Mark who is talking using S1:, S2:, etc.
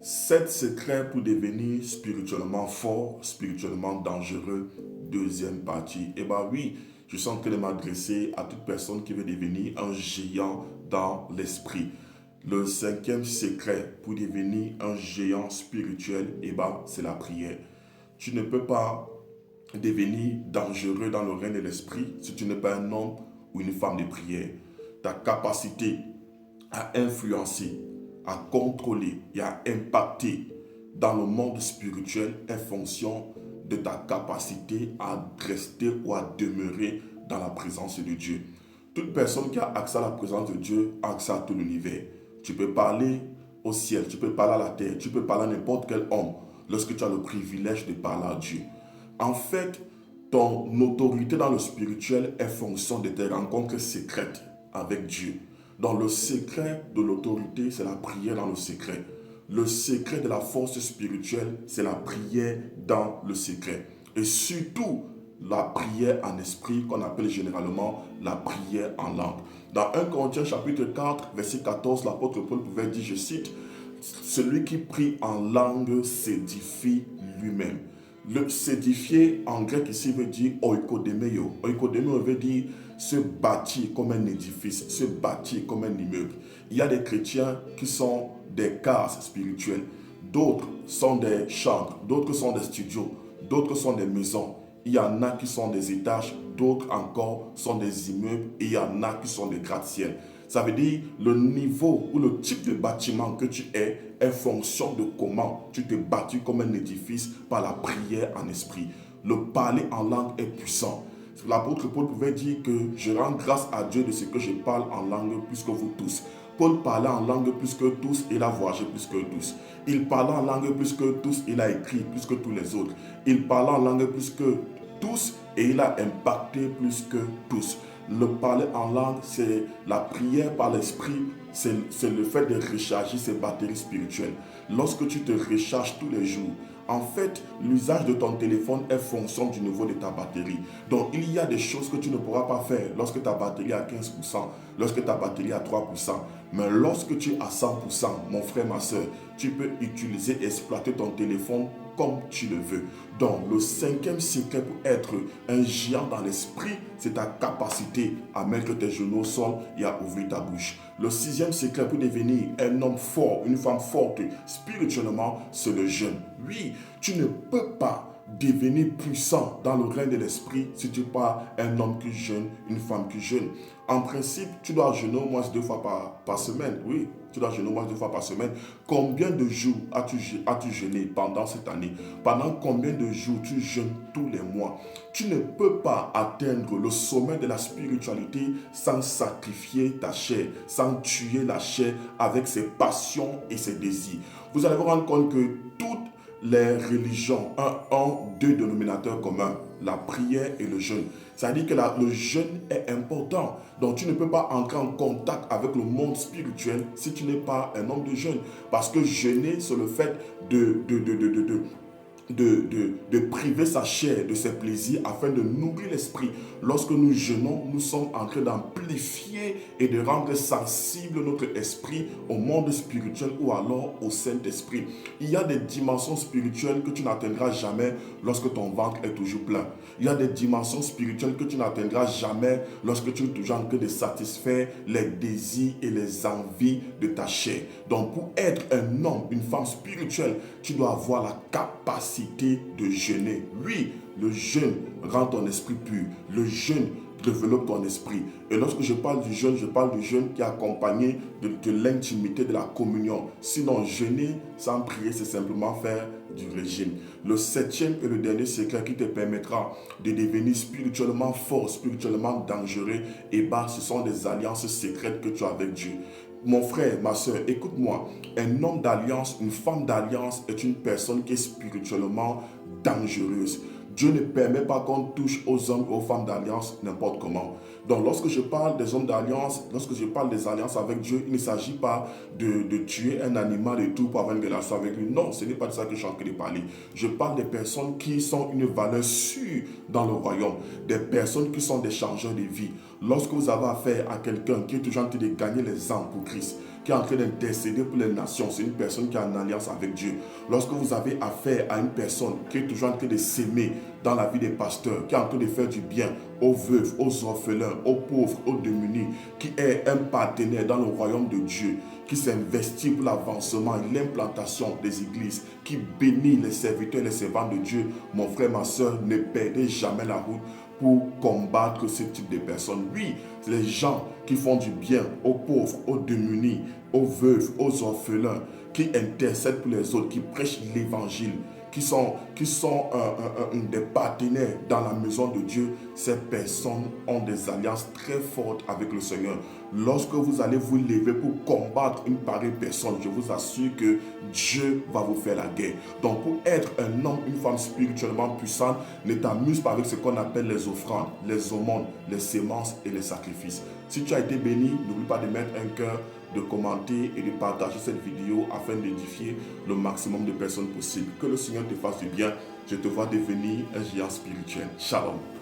S1: 7 secrets pour devenir spirituellement fort, spirituellement dangereux, deuxième partie. Eh bien oui, je suis en train de m'adresser à toute personne qui veut devenir un géant dans l'esprit. Le cinquième secret pour devenir un géant spirituel, eh ben, c'est la prière. Tu ne peux pas devenir dangereux dans le règne de l'esprit si tu n'es pas un homme ou une femme de prière. Ta capacité à influencer, à contrôler et à impacter dans le monde spirituel est fonction de ta capacité à rester ou à demeurer dans la présence de Dieu. Toute personne qui a accès à la présence de Dieu a accès à tout l'univers. Tu peux parler au ciel, tu peux parler à la terre, tu peux parler à n'importe quel homme lorsque tu as le privilège de parler à Dieu. En fait, ton autorité dans le spirituel est fonction de tes rencontres secrètes avec Dieu. Donc le secret de l'autorité, c'est la prière dans le secret. Le secret de la force spirituelle, c'est la prière dans le secret. Et surtout, la prière en esprit, qu'on appelle généralement la prière en langue. Dans 1 Corinthiens chapitre 4, verset 14, l'apôtre Paul pouvait dire, je cite, « Celui qui prie en langue s'édifie lui-même ». Le s'édifier en grec ici veut dire oikodemeio. Oikodemeio veut dire se bâtir comme un édifice, se bâtir comme un immeuble. Il y a des chrétiens qui sont des cases spirituelles, d'autres sont des chambres, d'autres sont des studios, d'autres sont des maisons. Il y en a qui sont des étages, d'autres encore sont des immeubles et il y en a qui sont des gratte-ciel. Ça veut dire le niveau ou le type de bâtiment que tu es fonction de comment tu t'es bâti comme un édifice par la prière en esprit. Le parler en langue est puissant. L'apôtre Paul pouvait dire que je rends grâce à Dieu de ce que je parle en langue plus que vous tous. Paul parlait en langue plus que tous, il a voyagé plus que tous. Il parlait en langue plus que tous, il a écrit plus que tous les autres. Il parlait en langue plus que tous et il a impacté plus que tous. Le parler en langue, c'est la prière par l'esprit, c'est le fait de recharger ses batteries spirituelles. Lorsque tu te recharges tous les jours, en fait, l'usage de ton téléphone est fonction du niveau de ta batterie. Donc, il y a des choses que tu ne pourras pas faire lorsque ta batterie est à 15%, lorsque ta batterie est à 3%. Mais lorsque tu es à 100%, mon frère, ma soeur, tu peux utiliser et exploiter ton téléphone comme tu le veux. Donc, le cinquième secret pour être un géant dans l'esprit, c'est ta capacité à mettre tes genoux au sol et à ouvrir ta bouche. Le sixième secret pour devenir un homme fort, une femme forte spirituellement, c'est le jeûne. Oui, tu ne peux pas devenir puissant dans le règne de l'esprit si tu n'es pas un homme qui jeûne, une femme qui jeûne. En principe, tu dois jeûner au moins 2 fois par semaine. Oui, tu dois jeûner au moins 2 fois par semaine. Combien de jours as-tu jeûné pendant cette année? Pendant combien de jours tu jeûnes tous les mois? Tu ne peux pas atteindre le sommet de la spiritualité sans sacrifier ta chair, sans tuer la chair avec ses passions et ses désirs. Vous allez vous rendre compte que toutes les religions ont deux dénominateurs communs, la prière et le jeûne. Ça veut dire que le jeûne est important. Donc tu ne peux pas entrer en contact avec le monde spirituel si tu n'es pas un homme de jeûne. Parce que jeûner, c'est le fait de priver sa chair de ses plaisirs afin de nourrir l'esprit. Lorsque nous jeûnons, nous sommes en train d'amplifier et de rendre sensible notre esprit au monde spirituel ou alors au Saint-Esprit. Il y a des dimensions spirituelles que tu n'atteindras jamais lorsque ton ventre est toujours plein. Il y a des dimensions spirituelles que tu n'atteindras jamais lorsque tu es toujours en train de satisfaire les désirs et les envies de ta chair. Donc pour être un homme, une femme spirituelle, tu dois avoir la capacité de jeûner. Oui, le jeûne rend ton esprit pur. Le jeûne développe ton esprit. Et lorsque je parle du jeûne qui est accompagné de l'intimité, de la communion. Sinon, jeûner sans prier, c'est simplement faire du régime. Le septième et le dernier secret qui te permettra de devenir spirituellement fort, spirituellement dangereux, ce sont des alliances secrètes que tu as avec Dieu. Mon frère, ma soeur, écoute-moi. Un homme d'alliance, une femme d'alliance est une personne qui est spirituellement dangereuse. Dieu ne permet pas qu'on touche aux hommes et aux femmes d'alliance n'importe comment. Donc lorsque je parle des hommes d'alliance, lorsque je parle des alliances avec Dieu, il ne s'agit pas de tuer un animal et tout pour avoir une relation avec lui. Non, ce n'est pas de ça que je suis en train de parler. Je parle des personnes qui sont une valeur sûre dans le royaume. Des personnes qui sont des changeurs de vie. Lorsque vous avez affaire à quelqu'un qui est toujours en train de gagner les âmes pour Christ, qui est en train d'intercéder pour les nations, c'est une personne qui est en alliance avec Dieu. Lorsque vous avez affaire à une personne qui est toujours en train de s'aimer dans la vie des pasteurs, qui est en train de faire du bien aux veuves, aux orphelins, aux pauvres, aux démunis, qui est un partenaire dans le royaume de Dieu, qui s'investit pour l'avancement et l'implantation des églises, qui bénit les serviteurs et les servants de Dieu, mon frère, ma soeur, ne perdez jamais la route pour combattre ce type de personnes. Oui, les gens qui font du bien aux pauvres, aux démunis, aux veuves, aux orphelins, qui intercèdent pour les autres, qui prêchent l'évangile, qui sont des partenaires dans la maison de Dieu, ces personnes ont des alliances très fortes avec le Seigneur. Lorsque vous allez vous lever pour combattre une pareille personne, je vous assure que Dieu va vous faire la guerre. Donc pour être un homme, une femme spirituellement puissante, ne t'amuse pas avec ce qu'on appelle les offrandes, les aumônes, les sémences et les sacrifices. Si tu as été béni, n'oublie pas de mettre un cœur, de commenter et de partager cette vidéo afin d'édifier le maximum de personnes possible. Que le Seigneur te fasse du bien. Je te vois devenir un géant spirituel. Shalom.